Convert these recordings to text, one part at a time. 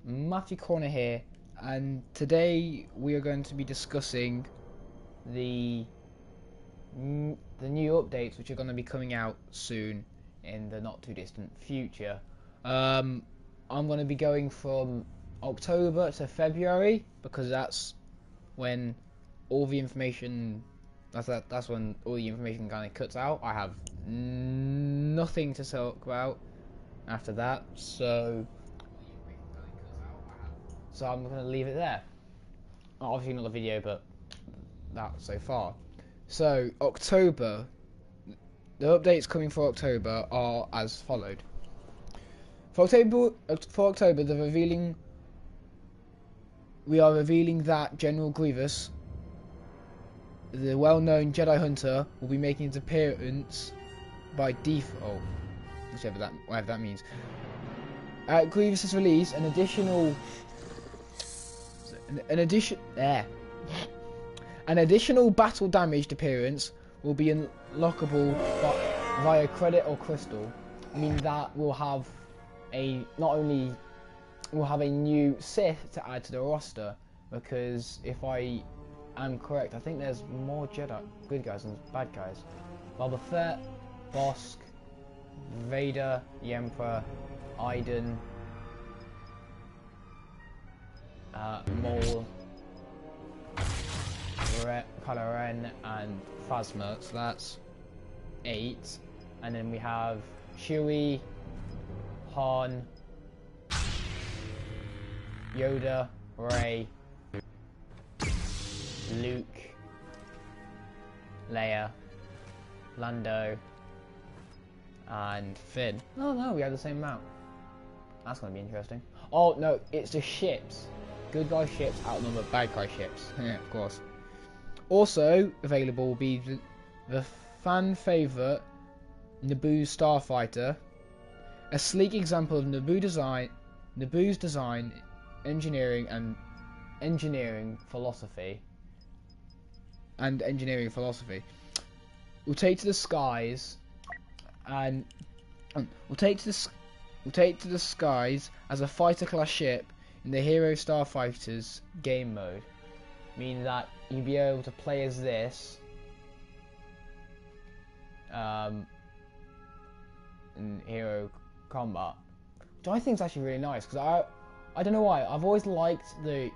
Matthew Corner here, and today we are going to be discussing the new updates which are going to be coming out soon in the not too distant future. I'm going to be going from October to February because that's when all the information that's when all the information kind of cuts out. I have nothing to talk about after that, so I'm going to leave it there. Obviously not a video, but that so far. So October, the updates coming for October are as followed. For October, we are revealing that General Grievous, the well-known Jedi Hunter, will be making his appearance by default, whatever that means. At Grievous's release, an additional battle damaged appearance will be unlockable via credit or crystal, meaning that we'll have a new Sith to add to the roster, because if I am correct, I think there's more Jedi good guys than bad guys. Boba Fett, Bosk, Vader, the Emperor, Iden, Maul, Kylo Ren, and Phasma, so that's 8. And then we have Chewie, Han, Yoda, Rey, Luke, Leia, Lando, and Finn. Oh no, we have the same amount. That's going to be interesting. Oh no, it's the ships. Good guy ships outnumber bad guy ships. Yeah, of course. Also available will be the fan favourite Naboo Starfighter, a sleek example of Naboo's design, engineering philosophy. We'll take to the skies as a fighter class ship in the Hero Starfighters game mode, meaning that you'll be able to play as this in Hero Combat, which I think is actually really nice, because I don't know why, I've always liked the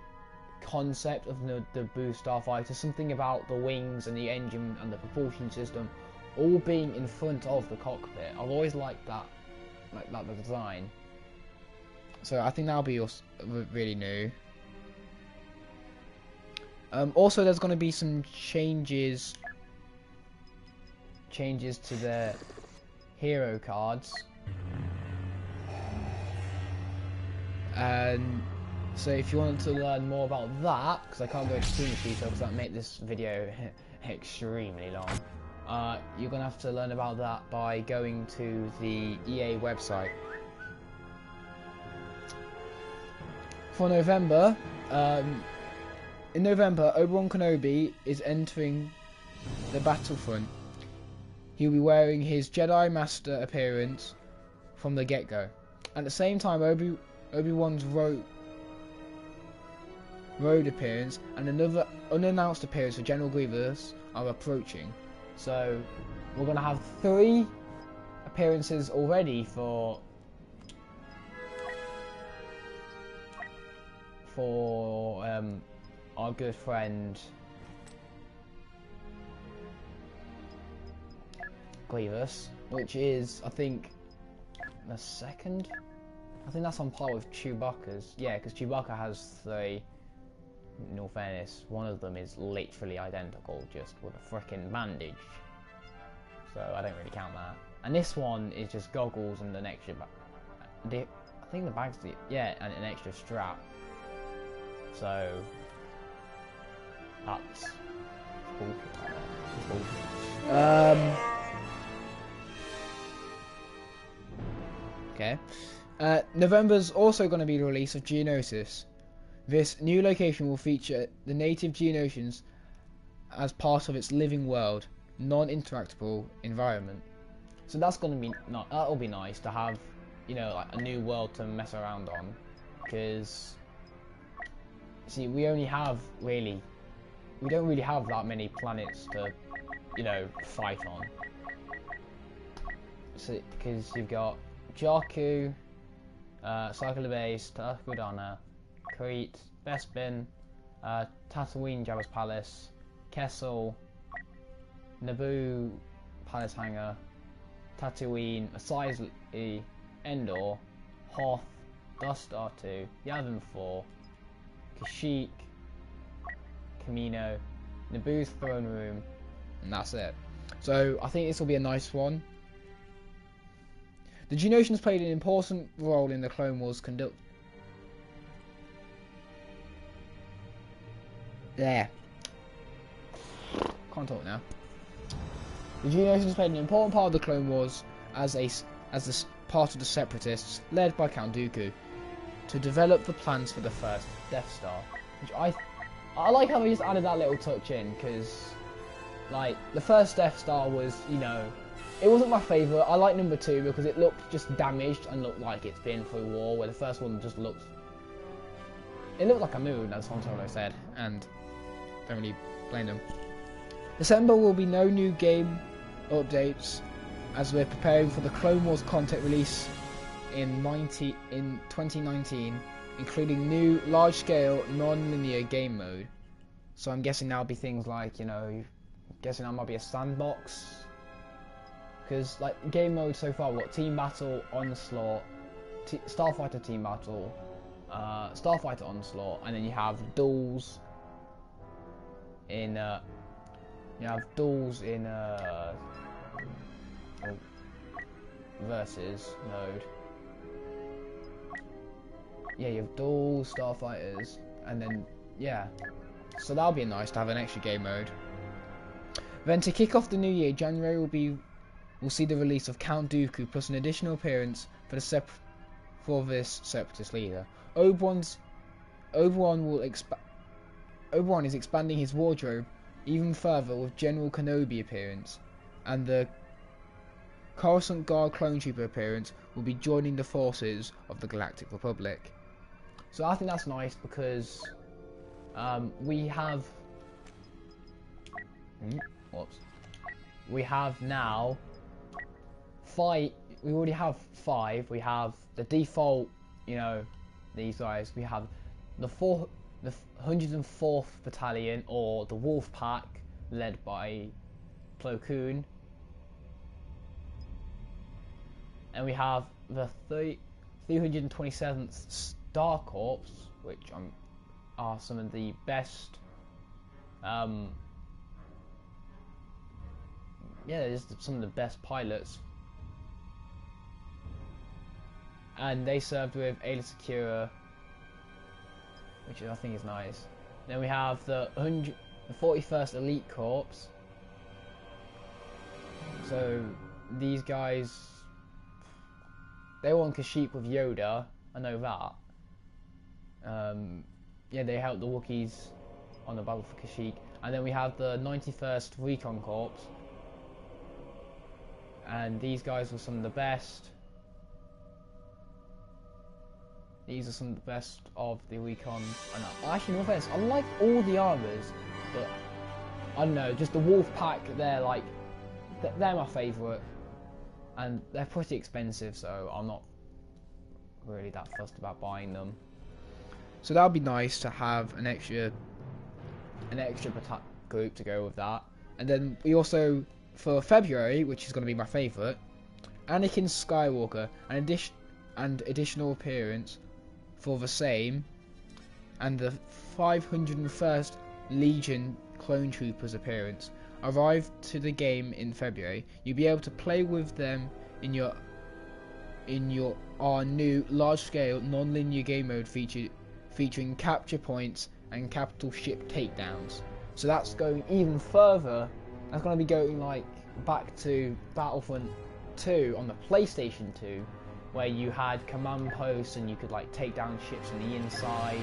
concept of the Naboo Starfighter, something about the wings and the engine and the propulsion system all being in front of the cockpit. I've always liked that, like the design. So I think that'll be really new. Also, there's going to be some changes to the hero cards, and so if you want to learn more about that, because I can't go into too much detail because that make this video extremely long, you're going to have to learn about that by going to the EA website. For November, in November, Obi-Wan Kenobi is entering the Battlefront. He'll be wearing his Jedi Master appearance from the get-go. At the same time, Obi-Wan's road appearance and another unannounced appearance for General Grievous are approaching. So we're going to have 3 appearances already for our good friend Grievous, which is, I think, the second. I think that's on par with Chewbacca's. Yeah, because Chewbacca has 3. In all fairness, one of them is literally identical, just with a freaking bandage. So I don't really count that. And this one is just goggles and an extra. I think the bag's and an extra strap. So that's cool. Okay. November's also going to be the release of Geonosis. This new location will feature the native Geonosians as part of its living world, non-interactable environment. So that's going to be that'll be nice to have, like a new world to mess around on. because see, we don't really have that many planets to, you know, fight on. So, because you've got Jakku, Cycle of Base, Taskudana, Crete, Bespin, Tatooine, Jabba's Palace, Kessel, Naboo, Palace Hangar, Tatooine, Asai's Endor, Hoth, Dustar 2, Yavin 4, Kashyyyk, Kamino, Naboo's throne room, and that's it. So I think this will be a nice one. The Geonosians played an important role in the Clone Wars conduct. There. Can't talk now. The Geonosians played an important part of the Clone Wars as the part of the Separatists, led by Count Dooku, to develop the plans for the first Death Star. Which I like how they just added that little touch in, because like the first Death Star was, you know, it wasn't my favourite. I like number 2 because it looked just damaged and looked like it's been through war, where the first one just looked like a moon, as Han Solo said, and don't really blame them. December will be no new game updates, as we're preparing for the Clone Wars content release in 2019, including new large-scale non-linear game mode. So I'm guessing that'll be things like, you know, guessing that might be a sandbox, because like game mode so far, we've got Team Battle, Onslaught, Starfighter Team Battle, Starfighter Onslaught, and then you have duels in versus mode. Yeah, you have duels, Starfighters, and then yeah, so that'll be nice to have an extra game mode. Then to kick off the new year, January will see the release of Count Dooku plus an additional appearance for this Separatist leader. Obi-Wan is expanding his wardrobe even further with General Kenobi appearance, and the Coruscant Guard clone trooper appearance will be joining the forces of the Galactic Republic. So I think that's nice because we have now 5. We already have 5. We have the default, you know, these guys. We have the 104th Battalion, or the Wolf Pack, led by Plo Koon. And we have the 327th Star Corps, which are some of the best. Yeah, just some of the best pilots. And they served with Aayla Secura, which I think is nice. Then we have the 41st Elite Corps. So these guys, they were on Kashyyyk with Yoda, I know that. Yeah, they helped the Wookiees on the battle for Kashyyyk. And then we have the 91st Recon Corps. And these guys were some of the best. These are some of the best of the Recon. Actually, no offense, I like all the armors, but I don't know, just the Wolf Pack, they're my favourite, and they're pretty expensive, so I'm not really that fussed about buying them. So that would be nice to have an extra group to go with that. And then we also, for February, which is going to be my favourite, Anakin Skywalker, an additional appearance for the same, and the 501st Legion Clone Troopers appearance arrived to the game in February. You'll be able to play with them in our new large-scale non-linear game mode featuring capture points and capital ship takedowns. So that's going even further. That's going to be going like back to Battlefront 2 on the PlayStation 2, where you had command posts and you could like take down ships from the inside,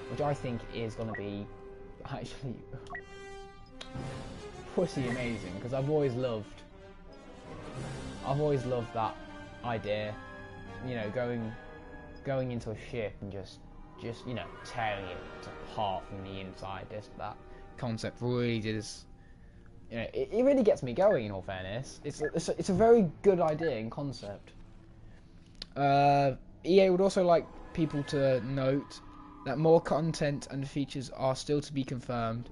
which I think is going to be actually pretty amazing, because I've always loved that idea, you know, going going into a ship and just you know, tearing it apart from the inside. That concept really does, you know, it really gets me going. In all fairness, it's a very good idea in concept. EA would also like people to note that more content and features are still to be confirmed.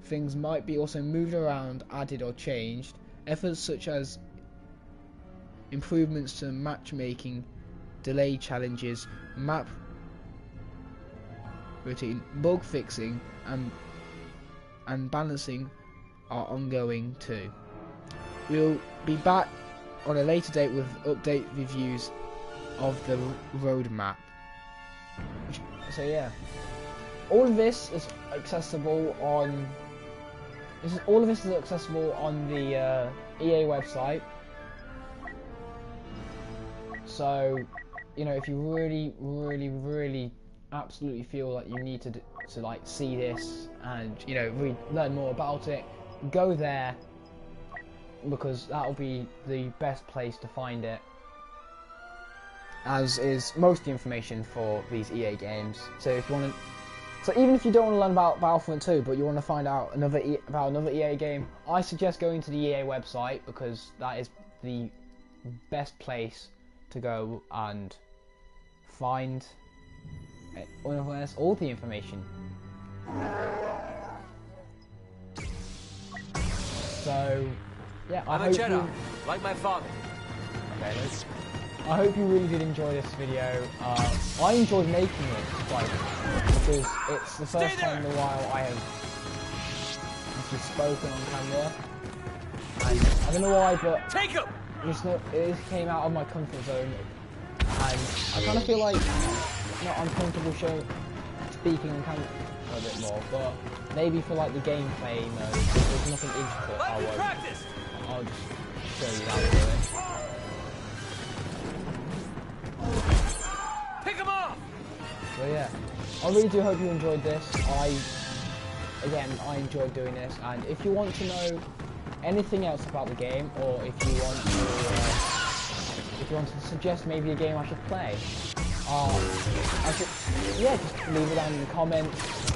Things might be also moved around, added or changed. Efforts such as improvements to matchmaking, delay challenges, map routine, bug fixing and balancing are ongoing too. We'll be back on a later date with update reviews of the roadmap. So yeah, all of this is accessible on the EA website. So, you know, if you really absolutely feel like you need to like see this and, you know, learn more about it, go there, because that'll be the best place to find it, as is most of the information for these EA games. So if you want to, so even if you don't want to learn about Battlefront 2, but you want to find out about another EA game, I suggest going to the EA website, because that is the best place to go and find all the information. So yeah, I'm a Jedi, like my father. Okay, I hope you really did enjoy this video. I enjoyed making it quite, because it's the first time in a while I have actually spoken on camera, and I don't know why, but it came out of my comfort zone, and I kind of feel like not uncomfortable speaking on camera a bit more, but maybe for like the gameplay mode, if there's nothing intricate, I'll just show you how to do it. Pick him off! So yeah, I really do hope you enjoyed this. I enjoyed doing this, and if you want to know anything else about the game, or if you want to suggest maybe a game I should play, just leave it down in the comments,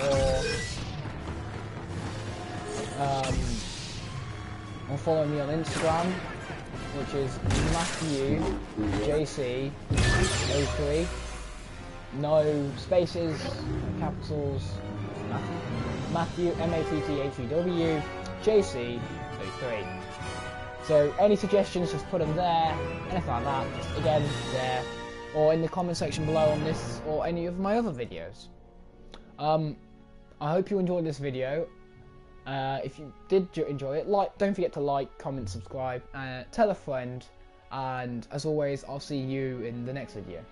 or follow me on Instagram, which is MatthewJC03. No spaces, capitals. Matthew MatthewJC03. So any suggestions, just put them there. Anything like that, just again there, or in the comment section below on this or any of my other videos. I hope you enjoyed this video. If you did enjoy it, don't forget to like, comment, subscribe, tell a friend, and as always, I'll see you in the next video.